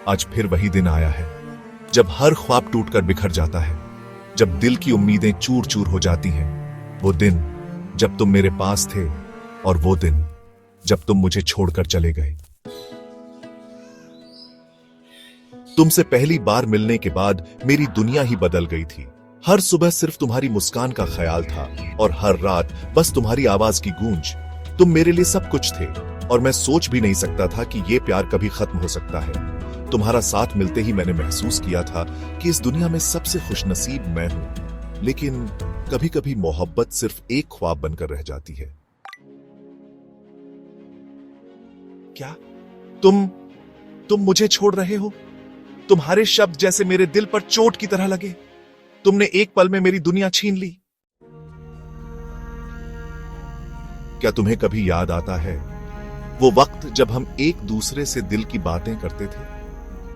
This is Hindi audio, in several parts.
आज फिर वही दिन आया है जब हर ख्वाब टूटकर बिखर जाता है, जब दिल की उम्मीदें चूर चूर हो जाती हैं। वो दिन जब तुम मेरे पास थे और वो दिन जब तुम मुझे छोड़कर चले गए। तुमसे पहली बार मिलने के बाद मेरी दुनिया ही बदल गई थी। हर सुबह सिर्फ तुम्हारी मुस्कान का ख्याल था और हर रात बस तुम्हारी आवाज की गूंज। तुम मेरे लिए सब कुछ थे और मैं सोच भी नहीं सकता था कि ये प्यार कभी खत्म हो सकता है। तुम्हारा साथ मिलते ही मैंने महसूस किया था कि इस दुनिया में सबसे खुशनसीब मैं हूं। लेकिन कभी कभी मोहब्बत सिर्फ एक ख्वाब बनकर रह जाती है। क्या तुम मुझे छोड़ रहे हो? तुम्हारे शब्द जैसे मेरे दिल पर चोट की तरह लगे। तुमने एक पल में मेरी दुनिया छीन ली। क्या तुम्हें कभी याद आता है वो वक्त जब हम एक दूसरे से दिल की बातें करते थे?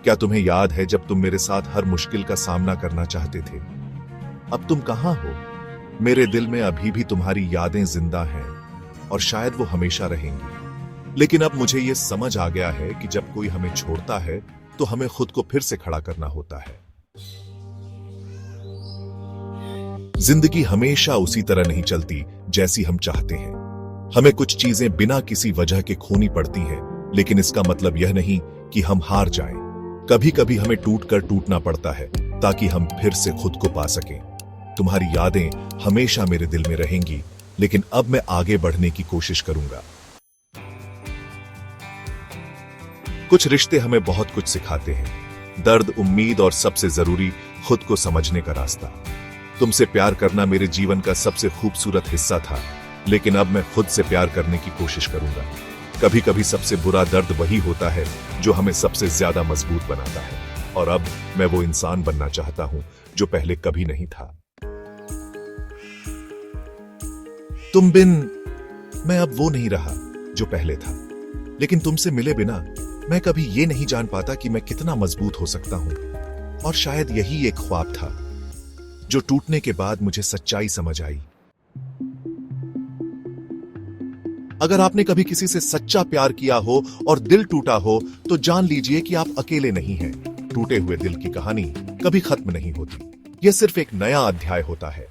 क्या तुम्हें याद है जब तुम मेरे साथ हर मुश्किल का सामना करना चाहते थे? अब तुम कहां हो? मेरे दिल में अभी भी तुम्हारी यादें जिंदा हैं और शायद वो हमेशा रहेंगी। लेकिन अब मुझे यह समझ आ गया है कि जब कोई हमें छोड़ता है तो हमें खुद को फिर से खड़ा करना होता है। जिंदगी हमेशा उसी तरह नहीं चलती जैसी हम चाहते हैं। हमें कुछ चीजें बिना किसी वजह के खोनी पड़ती हैं, लेकिन इसका मतलब यह नहीं कि हम हार जाएं। कभी कभी हमें टूटना पड़ता है ताकि हम फिर से खुद को पा सकें। तुम्हारी यादें हमेशा मेरे दिल में रहेंगी, लेकिन अब मैं आगे बढ़ने की कोशिश करूंगा। कुछ रिश्ते हमें बहुत कुछ सिखाते हैं, दर्द, उम्मीद और सबसे जरूरी खुद को समझने का रास्ता। तुमसे प्यार करना मेरे जीवन का सबसे खूबसूरत हिस्सा था, लेकिन अब मैं खुद से प्यार करने की कोशिश करूंगा। कभी कभी सबसे बुरा दर्द वही होता है जो हमें सबसे ज्यादा मजबूत बनाता है, और अब मैं वो इंसान बनना चाहता हूं जो पहले कभी नहीं था। तुम बिन मैं अब वो नहीं रहा जो पहले था, लेकिन तुमसे मिले बिना मैं कभी ये नहीं जान पाता कि मैं कितना मजबूत हो सकता हूं। और शायद यही एक ख्वाब था जो टूटने के बाद मुझे सच्चाई समझ आई। अगर आपने कभी किसी से सच्चा प्यार किया हो और दिल टूटा हो तो जान लीजिए कि आप अकेले नहीं हैं। टूटे हुए दिल की कहानी कभी खत्म नहीं होती, यह सिर्फ एक नया अध्याय होता है।